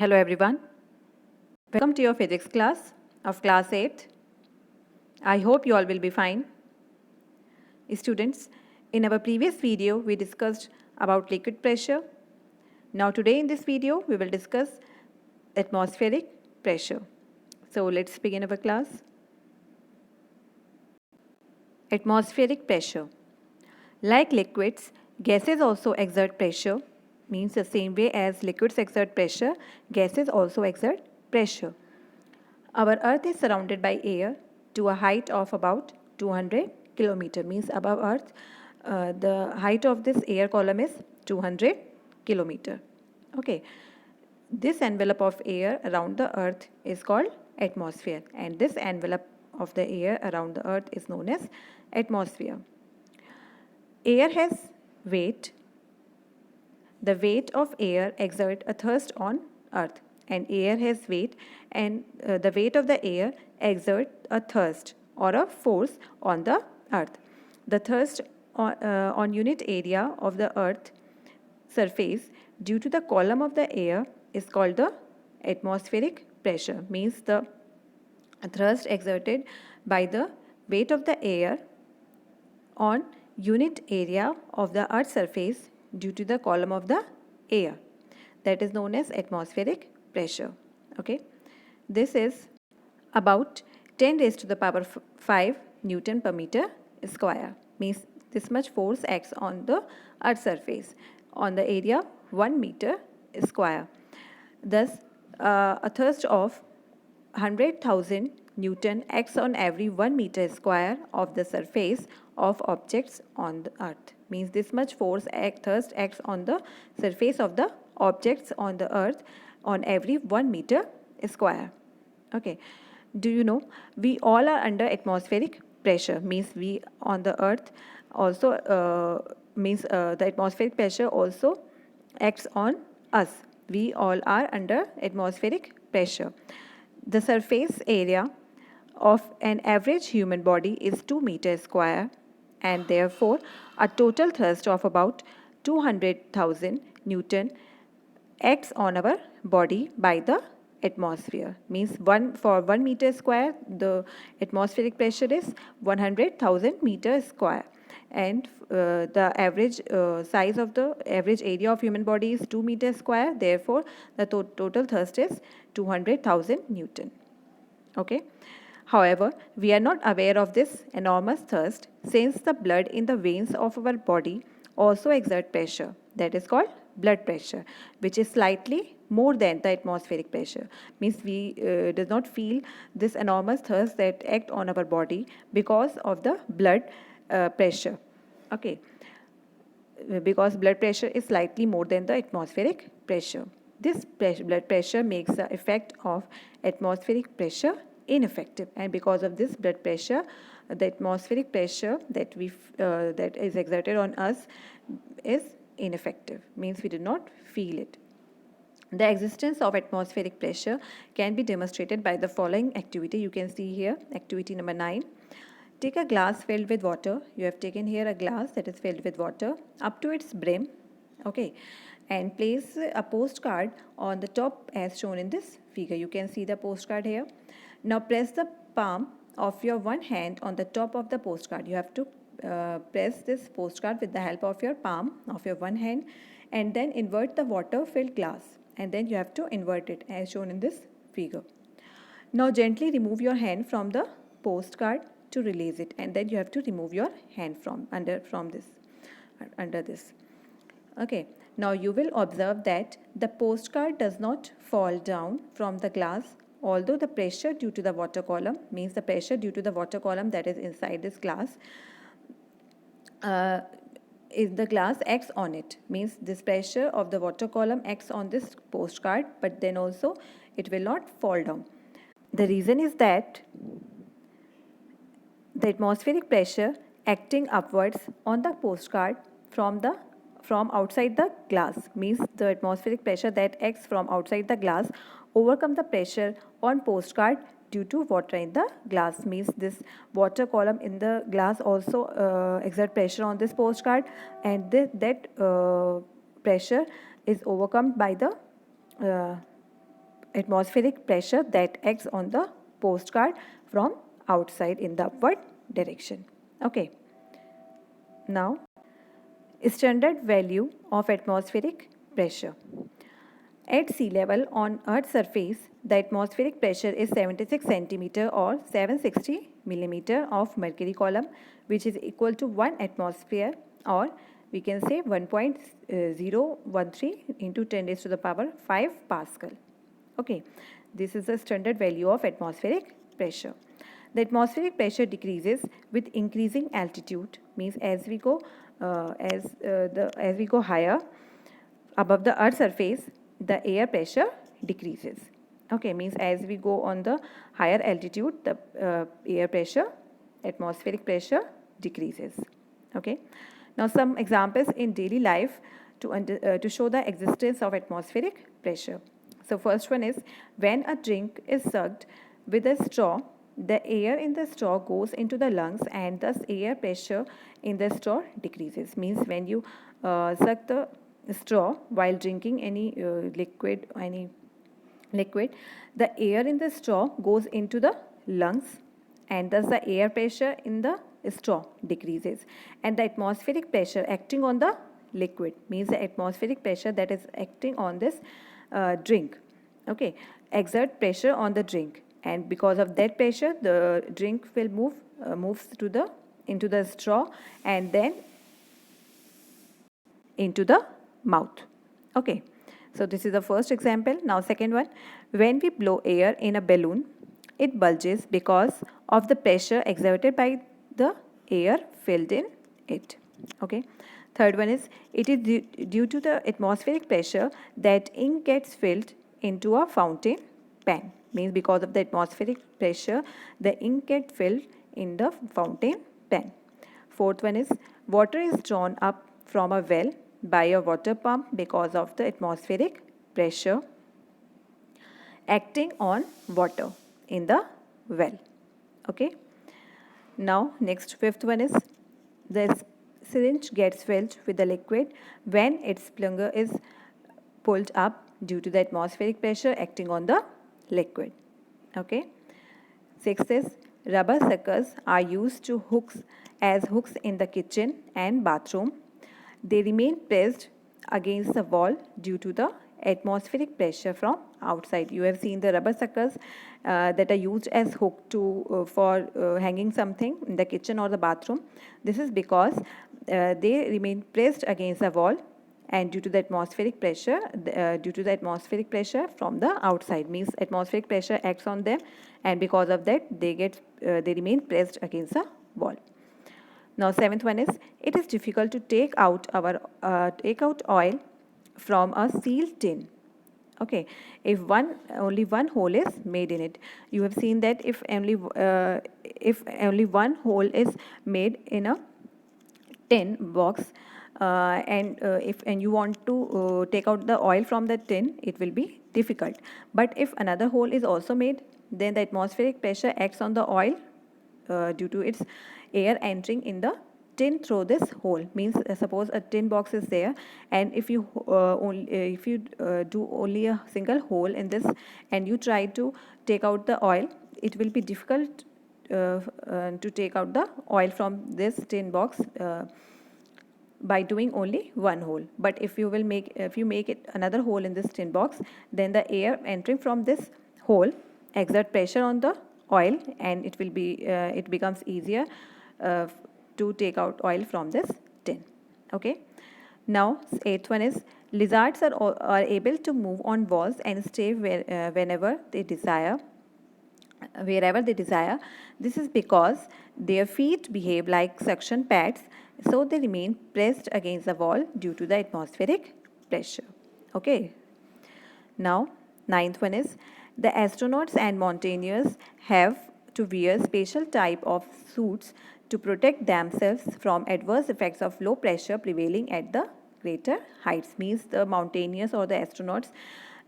Hello everyone. Welcome to your physics class of class 8. I hope you all will be fine. Students, in our previous video we discussed about liquid pressure. Now today in this video we will discuss atmospheric pressure. So let's begin our class. Atmospheric pressure. Like liquids, gases also exert pressure, means the same way as liquids exert pressure, gases also exert pressure. Our earth is surrounded by air to a height of about 200 kilometer, means above earth the height of this air column is 200 kilometer. Okay, this envelope of air around the earth is called atmosphere, and this envelope of the air around the earth is known as atmosphere. Air has weight. The weight of air exerts a thrust on earth, and air has weight, and the weight of the air exerts a thrust or a force on the earth. The thrust on unit area of the earth surface due to the column of the air is called the atmospheric pressure, means the thrust exerted by the weight of the air on unit area of the earth's surface due to the column of the air, that is known as atmospheric pressure. Okay, this is about 10 raised to the power 5 Newton per meter square, means this much force acts on the earth's surface on the area 1 meter square. Thus a thrust of 100,000 Newton acts on every 1 meter square of the surface of objects on the earth, means this much force thrust acts on the surface of the objects on the earth on every 1 meter square. Okay, do you know we all are under atmospheric pressure, means we on the earth also the atmospheric pressure also acts on us. We all are under atmospheric pressure. The surface area of an average human body is 2 meters square, and therefore a total thrust of about 200,000 Newton acts on our body by the atmosphere, means for 1 meter square the atmospheric pressure is 100,000 meters square, and the average size of the average area of human body is 2 meters square, therefore the total thrust is 200,000 Newton. Okay, however we are not aware of this enormous thrust, since the blood in the veins of our body also exert pressure, that is called blood pressure, which is slightly more than the atmospheric pressure, means we does not feel this enormous thrust that act on our body because of the blood pressure. Okay, because blood pressure is slightly more than the atmospheric pressure. This blood pressure makes the effect of atmospheric pressure ineffective, and because of this blood pressure, the atmospheric pressure that that is exerted on us is ineffective, means we do not feel it. The existence of atmospheric pressure can be demonstrated by the following activity. You can see here activity number 9. Take a glass filled with water. You have taken here a glass that is filled with water up to its brim. Okay, and place a postcard on the top as shown in this figure. You can see the postcard here. Now press the palm of your one hand on the top of the postcard. You have to press this postcard with the help of your palm of your one hand, and then invert the water filled glass, and then you have to invert it as shown in this figure. Now gently remove your hand from the postcard to release it, and then you have to remove your hand from under this. Okay, now you will observe that the postcard does not fall down from the glass, although the pressure due to the water column, means the pressure due to the water column that is inside this glass, is the glass acts on it, means this pressure of the water column acts on this postcard, but then also it will not fall down. The reason is that the atmospheric pressure acting upwards on the postcard from outside the glass, means the atmospheric pressure that acts from outside the glass overcome the pressure on postcard due to water in the glass, means this water column in the glass also exert pressure on this postcard, and that pressure is overcome by the atmospheric pressure that acts on the postcard from outside in the upward direction. Okay. Now, standard value of atmospheric pressure. At sea level on Earth's surface, the atmospheric pressure is 76 centimeter or 760 millimeter of mercury column, which is equal to 1 atmosphere, or we can say 1.013 into 10 raised to the power 5 Pascal. Okay, this is the standard value of atmospheric pressure. The atmospheric pressure decreases with increasing altitude, means as we go higher above the Earth's surface, the air pressure decreases. Okay, means as we go on the higher altitude, the air pressure, atmospheric pressure decreases. Okay. Now some examples in daily life to show the existence of atmospheric pressure. So first one is, when a drink is sucked with a straw, the air in the straw goes into the lungs and thus air pressure in the straw decreases. Means when you suck the straw while drinking any liquid, the air in the straw goes into the lungs and thus the air pressure in the straw decreases, and the atmospheric pressure acting on the liquid, means the atmospheric pressure that is acting on this drink, okay, exert pressure on the drink, and because of that pressure the drink will moves to the into the straw and then into the mouth. Okay, so this is the first example. Now second one, when we blow air in a balloon, it bulges because of the pressure exerted by the air filled in it. Okay, third one is, it is due to the atmospheric pressure that ink gets filled into a fountain pen. Means because of the atmospheric pressure the ink gets filled in the fountain pen. Fourth one is, water is drawn up from a well by a water pump because of the atmospheric pressure acting on water in the well. Okay. Now next fifth one is, the syringe gets filled with the liquid when its plunger is pulled up due to the atmospheric pressure acting on the liquid. Okay. Sixth is, rubber suckers are used to as hooks in the kitchen and bathroom. They remain pressed against the wall due to the atmospheric pressure from outside. You have seen the rubber suckers that are used as hook to for hanging something in the kitchen or the bathroom. This is because they remain pressed against the wall, and due to the atmospheric pressure from the outside, means atmospheric pressure acts on them, and because of that they remain pressed against the wall. Now seventh one is, it is difficult to take out oil from a sealed tin. Okay, if only one hole is made in it. You have seen that if only one hole is made in a tin box, and you want to take out the oil from the tin, it will be difficult. But if another hole is also made, then the atmospheric pressure acts on the oil due to its air entering in the tin through this hole. Means suppose a tin box is there, and if you do only a single hole in this and you try to take out the oil, it will be difficult to take out the oil from this tin box by doing only one hole. But if you make it another hole in this tin box, then the air entering from this hole exert pressure on the oil, and it becomes easier to take out oil from this tin. Okay. Now eighth one is, lizards are able to move on walls and stay wherever they desire. This is because their feet behave like suction pads, so they remain pressed against the wall due to the atmospheric pressure. Okay. Now ninth one is, the astronauts and mountaineers have to wear special type of suits to protect themselves from adverse effects of low pressure prevailing at the greater heights. Means the mountaineers or the astronauts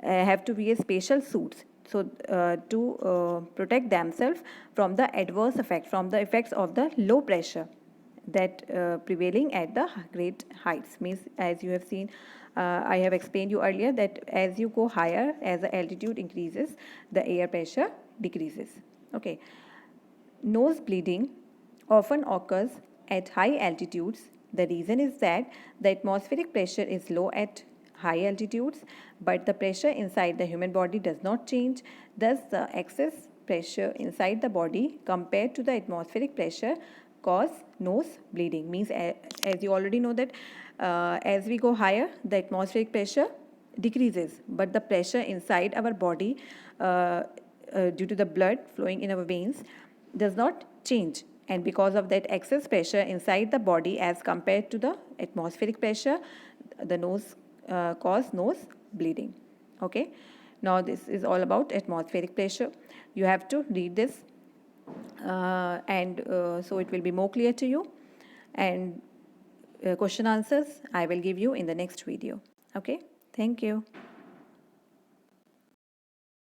have to wear special suits to protect themselves from the adverse effect, from the effects of the low pressure that prevailing at the great heights. Means, as you have seen, I have explained you earlier that as you go higher, as the altitude increases, the air pressure decreases. Okay. Nose bleeding often occurs at high altitudes. The reason is that the atmospheric pressure is low at high altitudes, but the pressure inside the human body does not change. Thus, the excess pressure inside the body compared to the atmospheric pressure cause nose bleeding. Means, as you already know that as we go higher, the atmospheric pressure decreases, but the pressure inside our body due to the blood flowing in our veins does not change, and because of that excess pressure inside the body as compared to the atmospheric pressure, the nose cause nose bleeding. Okay, now this is all about atmospheric pressure. You have to read this and so it will be more clear to you, and question answers I will give you in the next video. Okay, thank you.